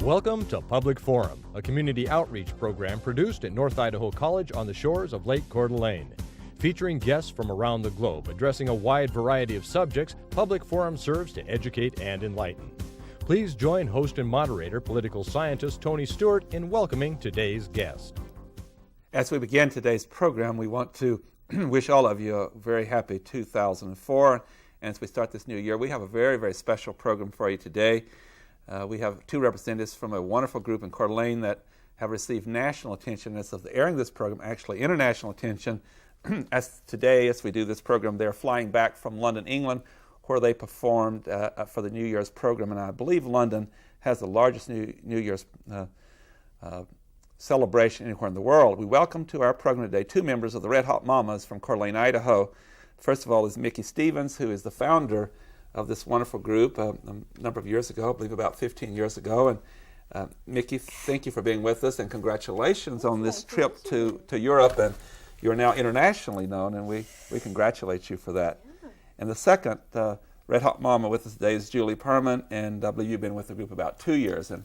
Welcome to Public Forum, a community outreach program produced at North Idaho College on the shores of Lake Coeur d'Alene. Featuring guests from around the globe addressing a wide variety of subjects, Public Forum serves to educate and enlighten. Please join host and moderator, political scientist Tony Stewart, in welcoming today's guest. As we begin today's program, we want to wish all of you a very happy 2004. And as we start this new year, we have a very, very special program for you today. We have two representatives from a wonderful group in Coeur d'Alene that have received national attention. As of the airing of this program, actually international attention. As today, as we do this program, they're flying back from London, England, where they performed for the New Year's program. And I believe London has the largest New Year's celebration anywhere in the world. We welcome to our program today two members of the Red Hot Mamas from Coeur d'Alene, Idaho. First of all is Mickey Stevens, who is the founder of this wonderful group a number of years ago, I believe about 15 years ago. And Mickey, thank you for being with us, and congratulations on this trip to Europe. And you're now internationally known, and we congratulate you for that. Yeah. And the second Red Hot Mama with us today is Julie Perman, and I believe you've been with the group about 2 years. And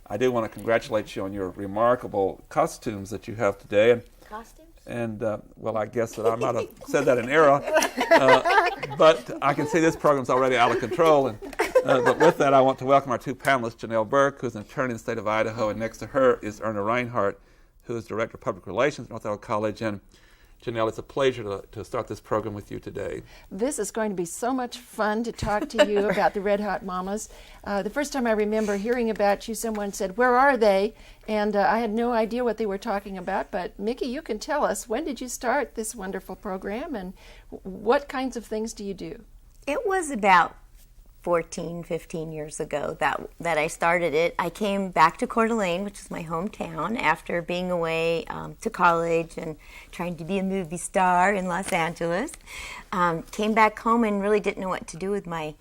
I do want to congratulate you on your remarkable costumes that you have today. And costumes? And, well, I guess that I might have said that in error, but I can see this program's already out of control. And, but with that, I want to welcome our two panelists, Janelle Burke, who's an attorney in the state of Idaho, and next to her is Erna Reinhardt, who is Director of Public Relations at North Idaho College. And Janelle, it's a pleasure to start this program with you today. This is going to be so much fun to talk to you about the Red Hot Mamas. The first time I remember hearing about you, someone said, "Where are they?" And I had no idea what they were talking about. But Mickey, you can tell us, when did you start this wonderful program, and what kinds of things do you do? It was about 14, 15 years ago that I started it. I came back to Coeur d'Alene, which is my hometown, after being away to college and trying to be a movie star in Los Angeles. Came back home and really didn't know what to do with my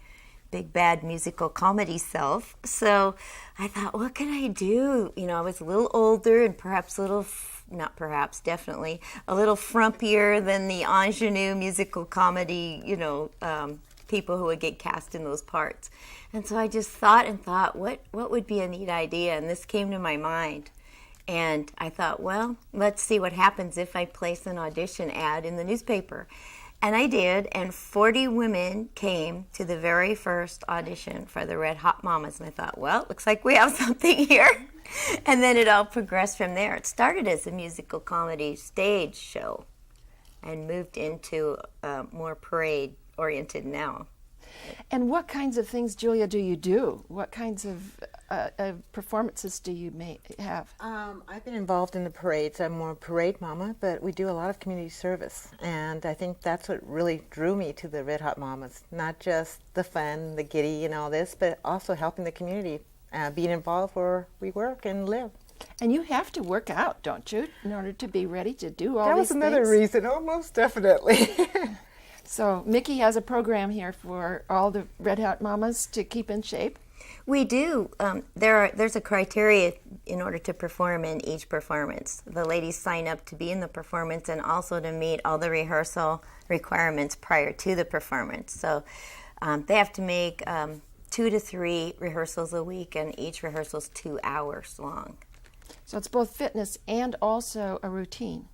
big, bad musical comedy self. So I thought, what can I do? You know, I was a little older and perhaps a little, not perhaps, definitely, a little frumpier than the ingenue musical comedy, people who would get cast in those parts. And so I just thought, what would be a neat idea? And this came to my mind. And I thought, well, let's see what happens if I place an audition ad in the newspaper. And I did, and 40 women came to the very first audition for the Red Hot Mamas. And I thought, well, looks like we have something here. And then it all progressed from there. It started as a musical comedy stage show and moved into more parade-oriented now. And what kinds of things, Julia, do you do? What kinds of performances do you have? I've been involved in the parades. I'm more a parade mama, but we do a lot of community service. And I think that's what really drew me to the Red Hot Mamas. Not just the fun, the giddy and all this, but also helping the community, being involved where we work and live. And you have to work out, don't you, in order to be ready to do all these these things? That was another reason, almost definitely. So Mickey has a program here for all the Red Hot Mamas to keep in shape. We do. There's a criteria in order to perform in each performance. The ladies sign up to be in the performance and also to meet all the rehearsal requirements prior to the performance. So they have to make 2 to 3 rehearsals a week, and each rehearsal is 2 hours long. So it's both fitness and also a routine.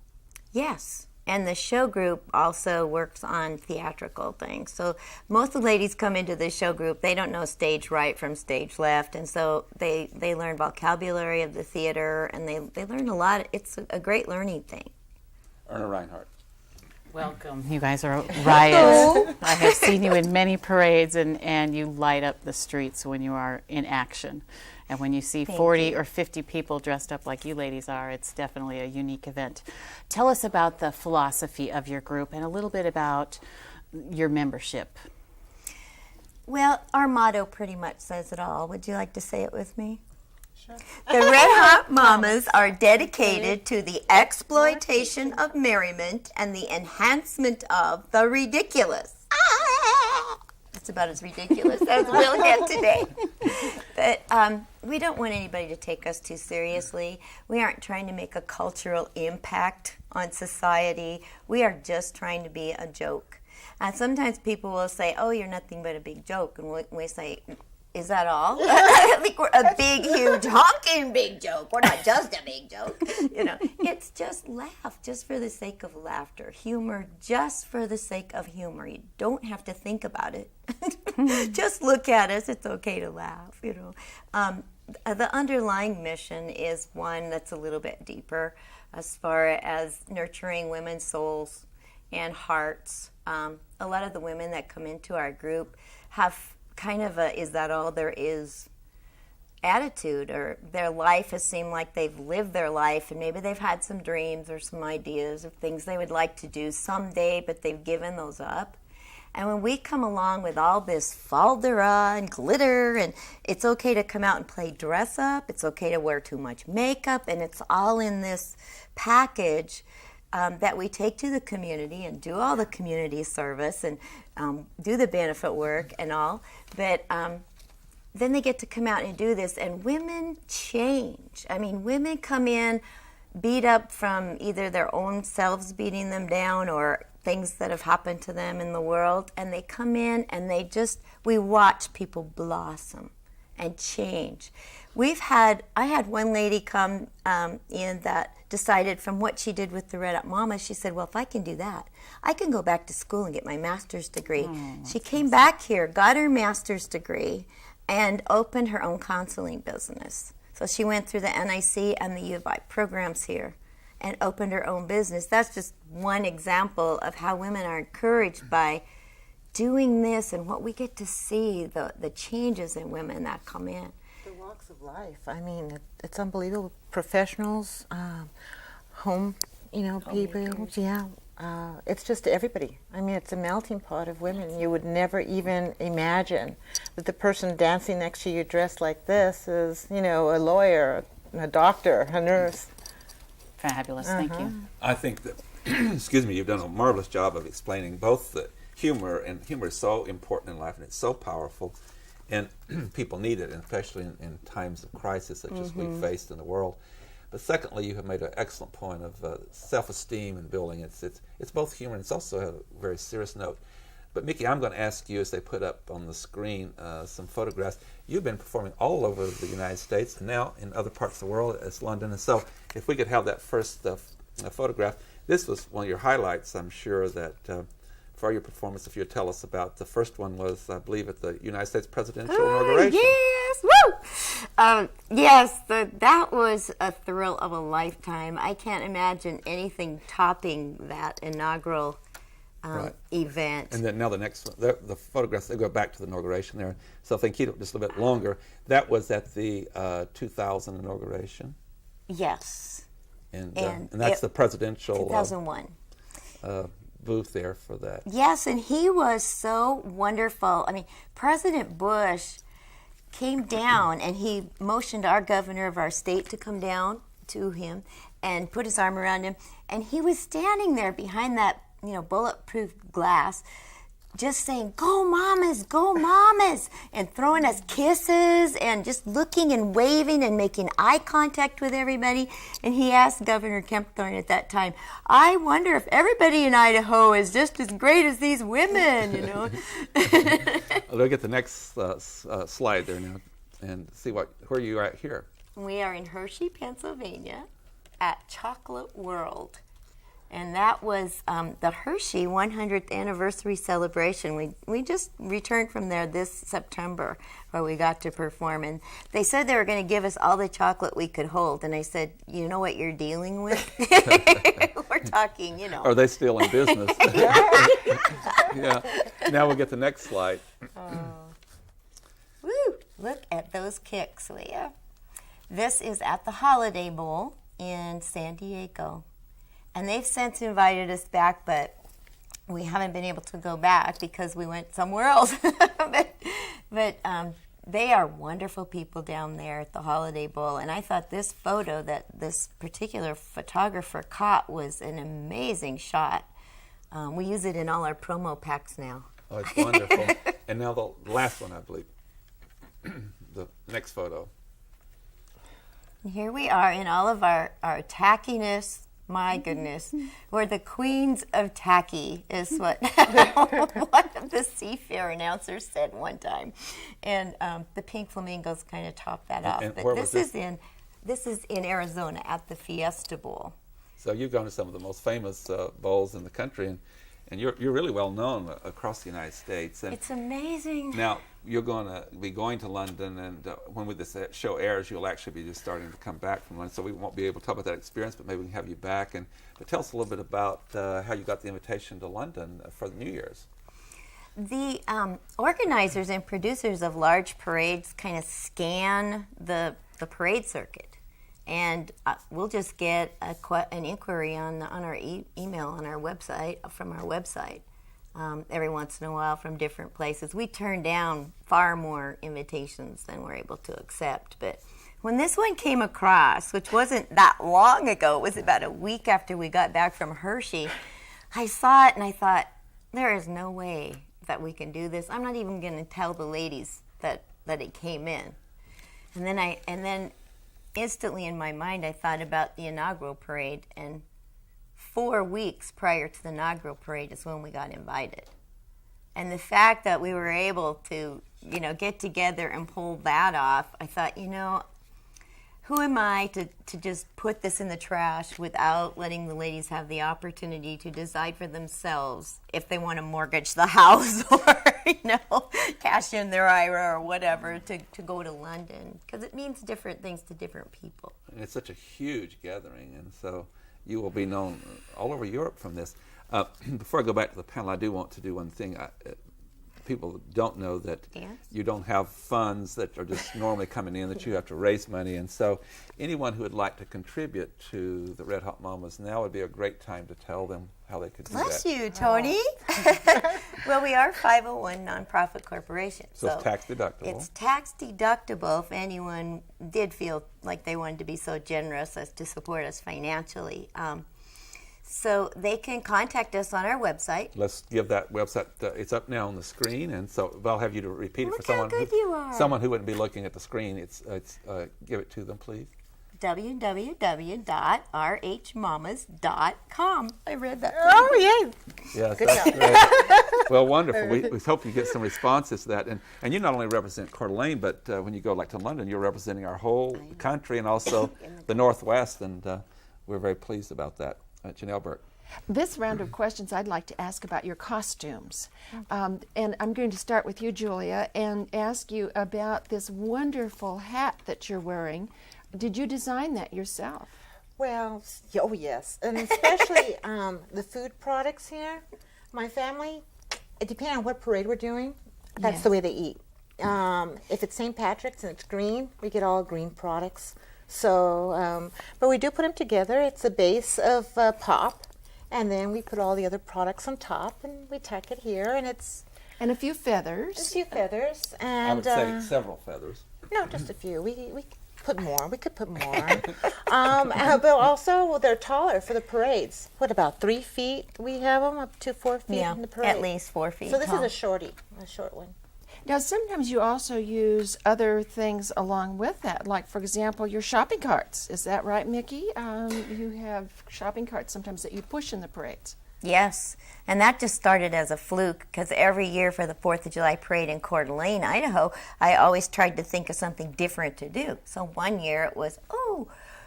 Yes. And the show group also works on theatrical things. So most of the ladies come into the show group, they don't know stage right from stage left, and so they learn vocabulary of the theater, and they learn a lot. It's a great learning thing. Erna Reinhardt. Welcome. You guys are riotous. I have seen you in many parades, and you light up the streets when you are in action. And when you see 40 or 50 people dressed up like you ladies are, it's definitely a unique event. Tell us about the philosophy of your group and a little bit about your membership. Well, our motto pretty much says it all. Would you like to say it with me? Sure. The Red Hot Mamas are dedicated to the exploitation of merriment and the enhancement of the ridiculous. That's about as ridiculous as we'll get today. But we don't want anybody to take us too seriously. We aren't trying to make a cultural impact on society. We are just trying to be a joke. And sometimes people will say, "Oh, you're nothing but a big joke." And we say, Is that all? I think we're a big, huge, honking big joke. We're not just a big joke. It's just laugh, just for the sake of laughter. Humor, just for the sake of humor. You don't have to think about it. Just look at us. It's okay to laugh. The underlying mission is one that's a little bit deeper, as far as nurturing women's souls and hearts. A lot of the women that come into our group have kind of a "is that all there is" attitude, or their life has seemed like they've lived their life, and maybe they've had some dreams or some ideas of things they would like to do someday, but they've given those up. And when we come along with all this faldera and glitter, and it's okay to come out and play dress up, it's okay to wear too much makeup, and it's all in this package that we take to the community and do all the community service and do the benefit work and all. But then they get to come out and do this, and women change. I mean, women come in beat up from either their own selves beating them down or things that have happened to them in the world, and they come in and we watch people blossom and change. I had one lady come in that decided from what she did with the Red Hot Mama, she said, well, if I can do that, I can go back to school and get my master's degree. She came back here, got her master's degree, and opened her own counseling business. So she went through the NIC and the U of I programs here and opened her own business. That's just one example of how women are encouraged by doing this and what we get to see, the changes in women that come in. The walks of life. I mean, it's unbelievable. Professionals, home people. Yeah. It's just everybody. I mean, it's a melting pot of women. You would never even imagine that the person dancing next to you dressed like this is, a lawyer, a doctor, a nurse. Fabulous. Thank you. I think that, excuse me, you've done a marvelous job of explaining both the humor, and humor is so important in life, and it's so powerful, and people need it, and especially in times of crisis such as we've faced in the world. But secondly, you have made an excellent point of self-esteem and building. It's both humor and it's also a very serious note. But Mickey, I'm going to ask you, as they put up on the screen some photographs. You've been performing all over the United States and now in other parts of the world, as London. And so if we could have that first photograph. This was one of your highlights, I'm sure, that for your performance, if you would tell us about. The first one was, I believe, at the United States presidential inauguration. Yes, woo! Yes, that was a thrill of a lifetime. I can't imagine anything topping that inaugural event. And then now the next one, the photographs, they go back to the inauguration there. So if they keep it just a little bit longer, that was at the 2000 inauguration. Yes. And that's the presidential 2001. booth there for that. Yes, and he was so wonderful. I mean, President Bush came down and he motioned our governor of our state to come down to him and put his arm around him. And he was standing there behind that, bulletproof glass, just saying, "Go Mamas," and throwing us kisses and just looking and waving and making eye contact with everybody. And he asked Governor Kempthorne at that time, "I wonder if everybody in Idaho is just as great as these women," Look at the next slide there now and see where you are at here. We are in Hershey, Pennsylvania at Chocolate World. And that was the Hershey 100th anniversary celebration. We just returned from there this September where we got to perform. And they said they were going to give us all the chocolate we could hold. And I said, you know what you're dealing with? We're talking, Are they still in business? Yeah. Now we'll get the next slide. Woo! Look at those kicks, Leah. This is at the Holiday Bowl in San Diego. And they've since invited us back, but we haven't been able to go back because we went somewhere else. but they are wonderful people down there at the Holiday Bowl. And I thought this photo that this particular photographer caught was an amazing shot. We use it in all our promo packs now. Oh, it's wonderful. And now the last one, I believe. The next photo. And here we are in all of our tackiness, My goodness. We're the queens of tacky, is what one of the Seafair announcers said one time. And the Pink Flamingos kind of top that off. and But where was this is in Arizona at the Fiesta Bowl. So you've gone to some of the most famous bowls in the country, and you're really well known across the United States. And It's amazing. now you're going to be going to London, and when this show airs, you'll actually be just starting to come back from London. So we won't be able to talk about that experience, but maybe we can have you back. But tell us a little bit about how you got the invitation to London for the New Year's. The organizers and producers of large parades kind of scan the parade circuit, and we'll just get an inquiry on our email on our website, from our website, every once in a while from different places. We turn down far more invitations than we're able to accept, but when this one came across, which wasn't that long ago, it was about a week after we got back from Hershey, I saw it and I thought, there is no way that we can do this. I'm not even going to tell the ladies that it came in. And then instantly in my mind, I thought about the inaugural parade, and 4 weeks prior to the inaugural parade is when we got invited. And the fact that we were able to, get together and pull that off, I thought, who am I to just put this in the trash without letting the ladies have the opportunity to decide for themselves if they want to mortgage the house or, cash in their IRA or whatever to go to London, because it means different things to different people. And it's such a huge gathering, and so you will be known all over Europe from this. Before I go back to the panel, I do want to do one thing. People don't know that you don't have funds that are just normally coming in, that you have to raise money. And so anyone who would like to contribute to the Red Hot Mamas, now would be a great time to tell them how they could do that. Bless you, Tony. Well, we are a 501 nonprofit corporation. So it's tax deductible. It's tax deductible if anyone did feel like they wanted to be so generous as to support us financially. So they can contact us on our website. Let's give that website. It's up now on the screen, and so I'll have you to repeat it for someone. Look how good you are. Someone who wouldn't be looking at the screen. It's give it to them, please. www.rhmamas.com. I read that. Oh, yeah. Yes, that's great. Well, wonderful. We hope you get some responses to that. And you not only represent Coeur d'Alene, but when you go to London, you're representing our whole country and also the Northwest, and we're very pleased about that. Janelle Burke. This round of questions, I'd like to ask about your costumes. And I'm going to start with you, Julia, and ask you about this wonderful hat that you're wearing. Did you design that yourself? Well, oh yes, and especially the food products here. My family, it depends on what parade we're doing. That's the way they eat. If it's St. Patrick's and it's green, we get all green products. So, but we do put them together. It's a base of pop, and then we put all the other products on top, and we tack it here, and it's And a few feathers. a few feathers, and I would say several feathers. no, just a few. We put more. We could put more. But also, they're taller for the parades. What, about 3 feet? We have them up to 4 feet in the parade. At least 4 feet So this tall. is a short one. Now, sometimes you also use other things along with that, like, for example, your shopping carts. Is that right, Mickey? You have shopping carts sometimes that you push in the parades. Yes, and that just started as a fluke, because every year for the 4th of July parade in Coeur d'Alene, Idaho, I always tried to think of something different to do. So one year it was,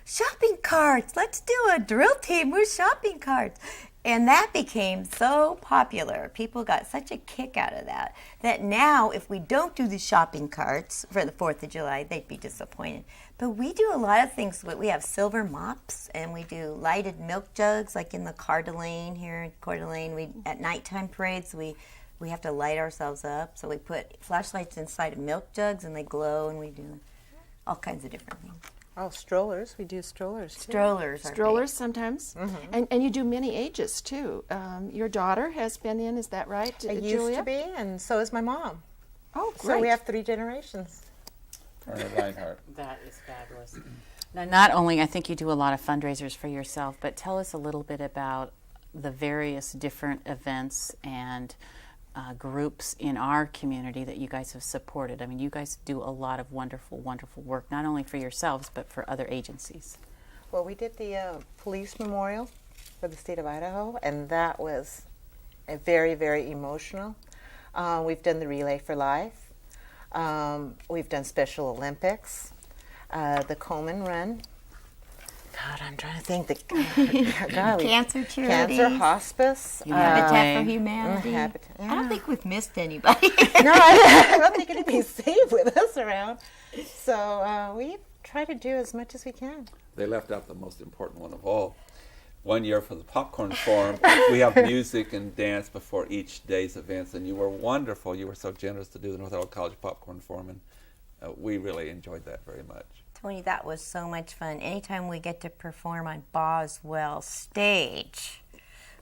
shopping carts. Let's do a drill team with shopping carts. And that became so popular. People got such a kick out of that now if we don't do the shopping carts for the 4th of July, they'd be disappointed. But we do a lot of things. We have silver mops, and we do lighted milk jugs, like in the Coeur d'Alene here in Coeur d'Alene. At nighttime parades, we have to light ourselves up. So we put flashlights inside of milk jugs, and they glow, and we do all kinds of different things. Oh, strollers. We do strollers, too. Strollers are Strollers sometimes. And you do many ages, too. Your daughter has been in, is that right, It Julia? used to be, and so is my mom. Oh, great. So we have 3 generations. Erna Reinhardt. That is fabulous. Now, not only, I think you do a lot of fundraisers for yourself, but tell us a little bit about the various different events and groups in our community that you guys have supported. I mean, you guys do a lot of wonderful, wonderful work, not only for yourselves, but for other agencies. Well, we did the police memorial for the state of Idaho, and that was very, very emotional. We've done the Relay for Life. We've done Special Olympics, the Komen Run. God, I'm trying to think. Cancer charities. Cancer hospice. Habitat for Humanity. Habitat, I don't think we've missed anybody. No, I don't think anybody's safe with us around. So we try to do as much as we can. They left out the most important one of all. One year for the Popcorn Forum, we have music and dance before each day's events, and you were wonderful. You were so generous to do the North Idaho College Popcorn Forum, and we really enjoyed that very much. Tony, that was so much fun. Anytime we get to perform on Boswell stage,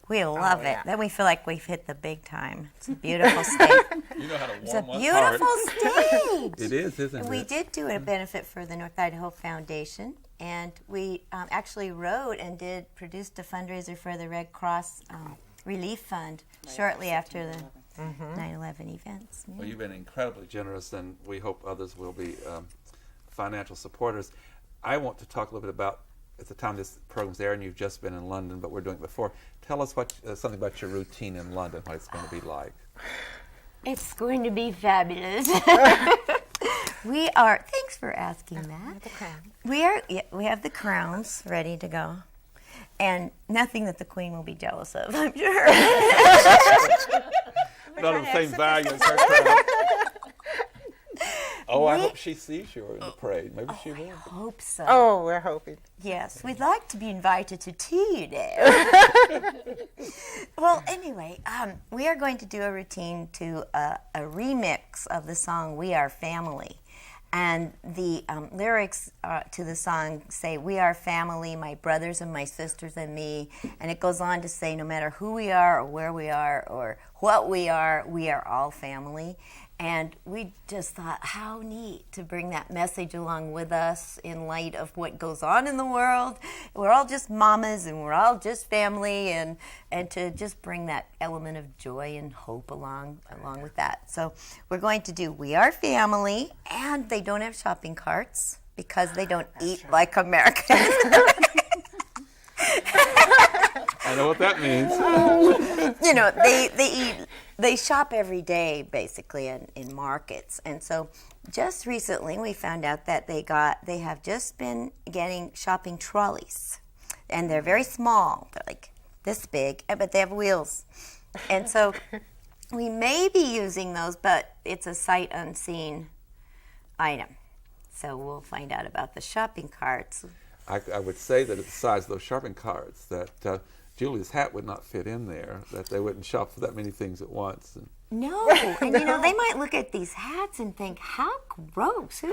we love it. Then we feel like we've hit the big time. It's a beautiful stage. You know how to warm It's a one's beautiful heart. stage. It is, isn't And it? we did do a benefit for the North Idaho Foundation, and we actually wrote and produced a fundraiser for the Red Cross Relief Fund shortly after the 9/11 events. Yeah. Well, you've been incredibly generous, and we hope others will be financial supporters. I want to talk a little bit about, at the time this program's airing, you've just been in London, but we're doing it before. Tell us something about your routine in London, what it's going to be like. It's going to be fabulous. Thanks for asking that. The crown. We have the crowns ready to go. And nothing that the Queen will be jealous of, I'm sure. Not of the same value as her crown. Oh, I hope she sees you in the parade. Maybe she will. I hope so. Oh, we're hoping. Yes, we'd like to be invited to tea there. Well, anyway, we are going to do a routine to a remix of the song "We Are Family." And the lyrics to the song say, "We are family, my brothers and my sisters and me." And it goes on to say, no matter who we are or where we are or what we are all family. And we just thought, how neat to bring that message along with us in light of what goes on in the world. We're all just mamas and we're all just family, and to just bring that element of joy and hope along with that. So we're going to do "We Are Family," and they don't have shopping carts because they don't eat like Americans. I know what that means. You know, they shop every day basically in markets, and so just recently we found out that they have just been getting shopping trolleys, and they're very small. They're like this big, but they have wheels, and so we may be using those, but it's a sight unseen item. So we'll find out about the shopping carts. I would say that at the size of those shopping carts, that Julie's hat would not fit in there, that they wouldn't shop for that many things at once. And No, and you know, they might look at these hats and think, how gross. No,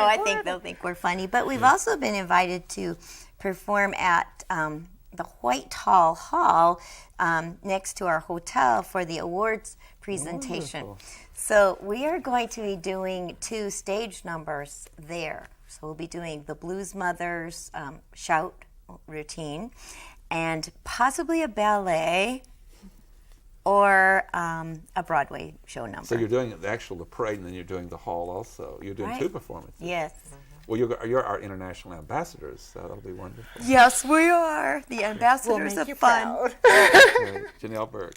I think they'll think we're funny. But we've also been invited to perform at the Whitehall Hall next to our hotel for the awards presentation. Wonderful. So we are going to be doing 2 stage numbers there. So we'll be doing the Blues Mothers shout routine, and possibly a ballet or a Broadway show number. so you're doing the parade, and then you're doing the hall also. You're doing Right. 2 performances. Yes. Well, you're our international ambassadors, so that'll be wonderful. Yes, we are the ambassadors We'll of make you fun. proud. Janelle Berg.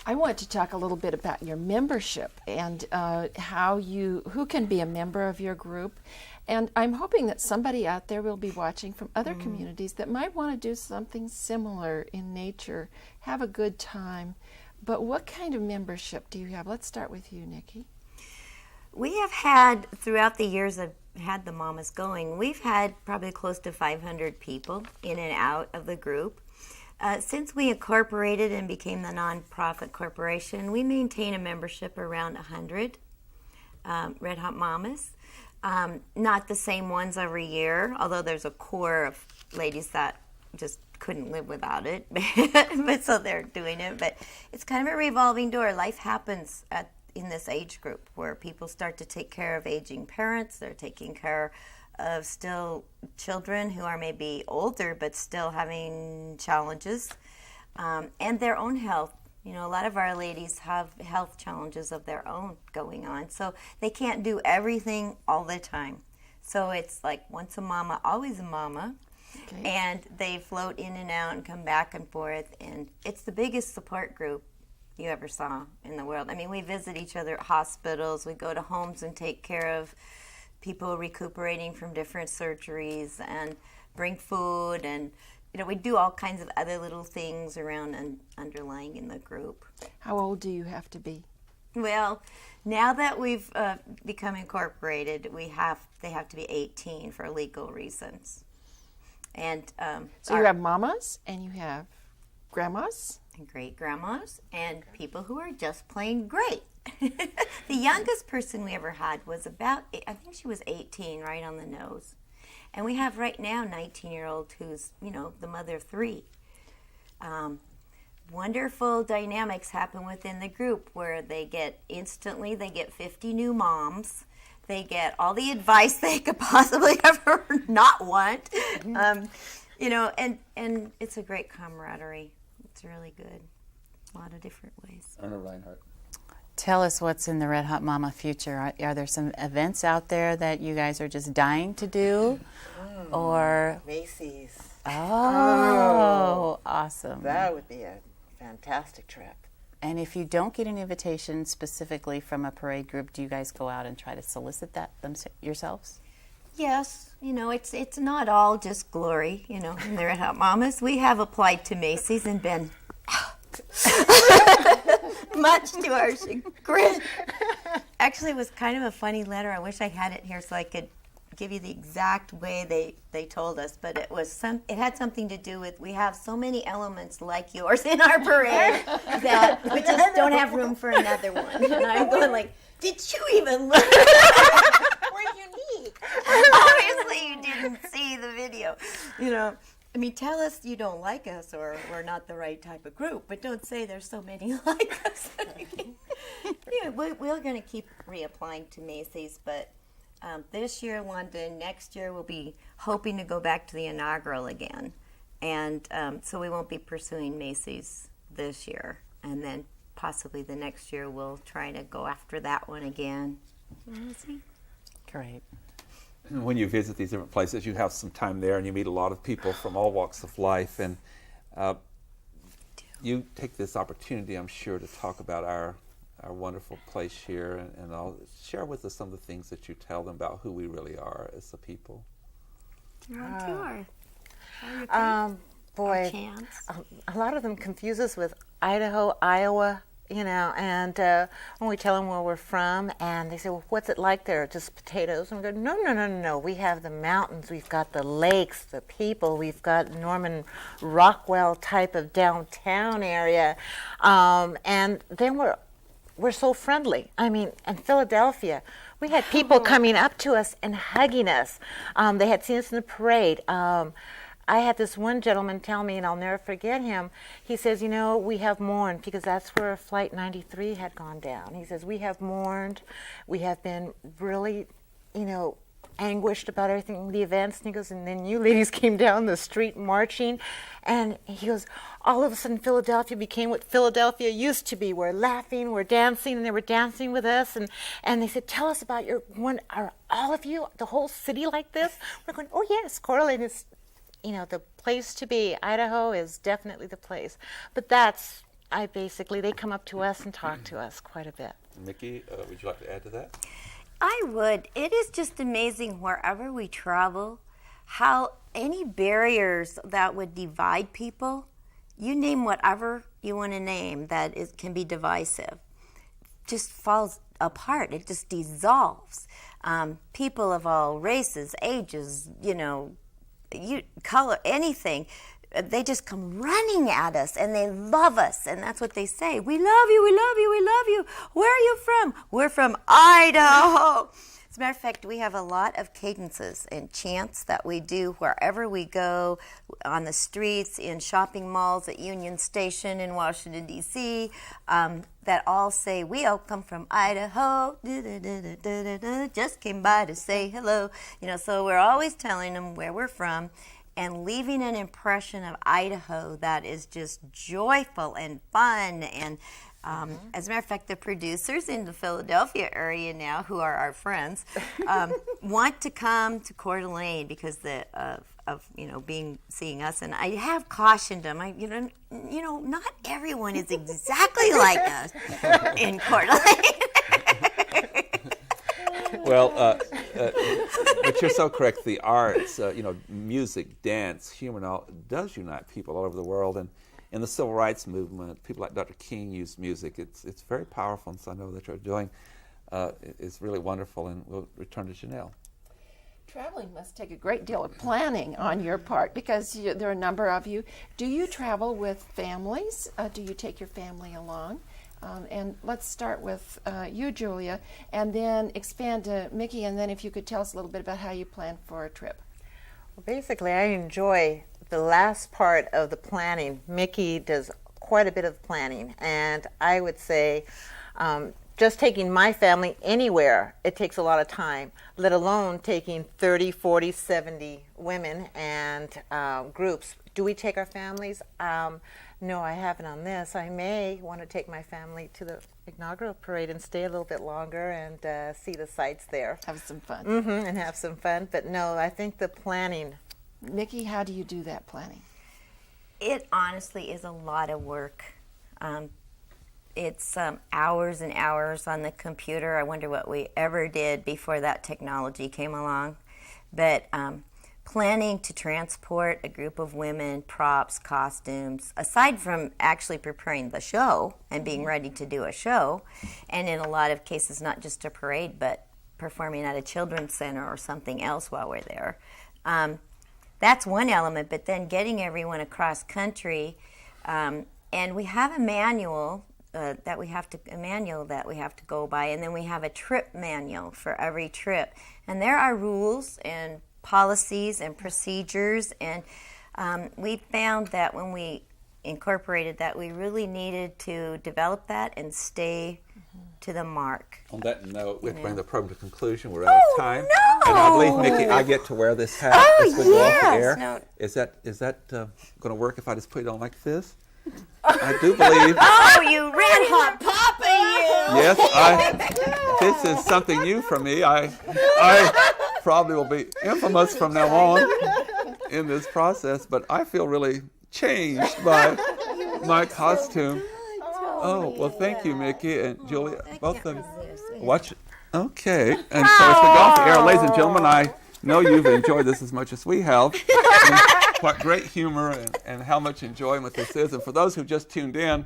I want to talk a little bit about your membership and who can be a member of your group. And I'm hoping that somebody out there will be watching from other communities that might want to do something similar in nature, have a good time. But what kind of membership do you have? Let's start with you, Nikki. We have had, throughout the years I've had the Mamas going, we've had probably close to 500 people in and out of the group. Since we incorporated and became the nonprofit corporation, we maintain a membership around 100 Red Hot Mamas. Not the same ones every year, although there's a core of ladies that just couldn't live without it, but so they're doing it. But it's kind of a revolving door. Life happens in this age group where people start to take care of aging parents. They're taking care of still children who are maybe older but still having challenges, and their own health. You know, a lot of our ladies have health challenges of their own going on, so they can't do everything all the time. So it's like once a mama, always a mama. Okay. And they float in and out and come back and forth. And it's the biggest support group you ever saw in the world. I mean, we visit each other at hospitals. We go to homes and take care of people recuperating from different surgeries and bring food. And, you know, we do all kinds of other little things around and underlying in the group. How old do you have to be? Well, now that we've become incorporated, they have to be 18 for legal reasons. And So you have mamas and you have grandmas. and great grandmas and people who are just plain great. The youngest person we ever had was I think she was 18, right on the nose. And we have right now 19-year-old who's, you know, the mother of 3. Wonderful dynamics happen within the group where they get 50 new moms. They get all the advice they could possibly ever not want. You know, and it's a great camaraderie. It's really good. A lot of different ways. Erna Reinhardt. Tell us what's in the Red Hot Mama future. Are there some events out there that you guys are just dying to do? Or Macy's. oh, awesome. That would be a fantastic trip. And if you don't get an invitation specifically from a parade group, do you guys go out and try to solicit that yourselves? Yes, you know, it's not all just glory, you know, in the Red Hot Mamas. We have applied to Macy's and been much to our chagrin. Actually, it was kind of a funny letter. I wish I had it here so I could give you the exact way they told us, but it had something to do with, we have so many elements like yours in our parade that we just don't have room for another one. And I'm going like, did you even look? We're unique. Obviously you didn't see the video. You know, I mean, tell us you don't like us or we're not the right type of group, but don't say there's so many like us. Yeah, we're going to keep reapplying to Macy's, but this year London, next year we'll be hoping to go back to the inaugural again. And so we won't be pursuing Macy's this year. And then possibly the next year we'll try to go after that one again. We'll see. Great. When you visit these different places, you have some time there and you meet a lot of people from all walks of life. And you take this opportunity, I'm sure, to talk about our wonderful place here, and I'll share with us some of the things that you tell them about who we really are as a people. Boy, Chance. a lot of them confuse us with Idaho, Iowa, you know, and when we tell them where we're from, and they say, well, what's it like there? Just potatoes? And we go, no. We have the mountains, we've got the lakes, the people, we've got Norman Rockwell type of downtown area, and then we're so friendly. I mean, in Philadelphia, we had people coming up to us and hugging us. They had seen us in the parade. I had this one gentleman tell me, and I'll never forget him, he says, you know, we have mourned, because that's where Flight 93 had gone down. He says, we have mourned. We have been really, you know, anguished about everything, the events. And he goes, and then you ladies came down the street marching. And he goes, all of a sudden Philadelphia became what Philadelphia used to be. We're laughing, we're dancing, and they were dancing with us. And they said, tell us about are all of you, the whole city like this? We're going, oh yes, Coeur d'Alene is, you know, the place to be. Idaho is definitely the place. But they come up to us and talk to us quite a bit. Mickey, would you like to add to that? I would. It is just amazing wherever we travel, how any barriers that would divide people, you name whatever you want to name that can be divisive, just falls apart. It just dissolves. People of all races, ages, you know, color, anything, they just come running at us and they love us, and that's what they say. We love you, we love you, we love you. Where are you from? We're from Idaho. As a matter of fact, we have a lot of cadences and chants that we do wherever we go, on the streets, in shopping malls, at Union Station in Washington, D.C., that all say, we all come from Idaho, just came by to say hello. You know, so we're always telling them where we're from. and leaving an impression of Idaho that is just joyful and fun. And as a matter of fact, the producers in the Philadelphia area now, who are our friends, want to come to Coeur d'Alene because of seeing us. And I have cautioned them. Not everyone is exactly like us in Coeur d'Alene. Well, but you're so correct. The arts, music, dance, humor, and all does unite people all over the world. And in the civil rights movement, people like Dr. King used music. It's very powerful, and so I know that you're doing is really wonderful. And we'll return to Janelle. Traveling must take a great deal of planning on your part because there are a number of you. Do you travel with families? Do you take your family along? And let's start with you, Julia, and then expand to Mickey, and then if you could tell us a little bit about how you plan for a trip. Well, basically, I enjoy the last part of the planning. Mickey does quite a bit of planning, and I would say just taking my family anywhere, it takes a lot of time, let alone taking 30, 40, 70 women and groups. Do we take our families? No, I haven't on this. I may want to take my family to the inaugural parade and stay a little bit longer and see the sights there. Have some fun. And have some fun. But no, I think the planning. Mickey, how do you do that planning? It honestly is a lot of work. It's hours and hours on the computer. I wonder what we ever did before that technology came along. But planning to transport a group of women, props, costumes, aside from actually preparing the show and being ready to do a show, and in a lot of cases not just a parade, but performing at a children's center or something else while we're there. That's one element, but then getting everyone across country, and we have a manual that we have to go by, and then we have a trip manual for every trip, and there are rules and policies and procedures, and we found that when we incorporated that, we really needed to develop that and stay to the mark. On that note, we have to bring the program to conclusion. We're out of time. No! And I believe, Mickey, I get to wear this hat as we go off the air. No. Is that going to work if I just put it on like this? I do believe. Oh, you red hot papa, you! Yes, this is something new for me. I probably will be infamous from now on in this process, but I feel really changed by my costume. Oh, well, thank you, Mickey and Julia. Both of you. Watch it. Okay. And so as we go off the air, ladies and gentlemen, I know you've enjoyed this as much as we have. And what great humor and how much enjoyment this is. And for those who just tuned in,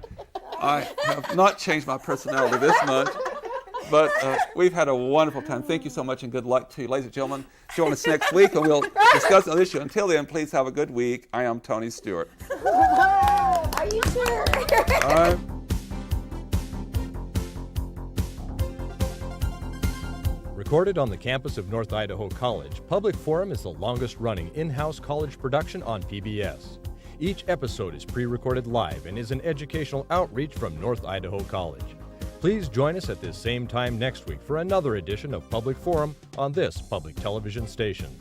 I have not changed my personality this much. But we've had a wonderful time. Thank you so much, and good luck to you. Ladies and gentlemen, join us next week, and we'll discuss another issue. Until then, please have a good week. I am Tony Stewart. Are you sure? Recorded on the campus of North Idaho College, Public Forum is the longest-running in-house college production on PBS. Each episode is pre-recorded live and is an educational outreach from North Idaho College. Please join us at this same time next week for another edition of Public Forum on this public television station.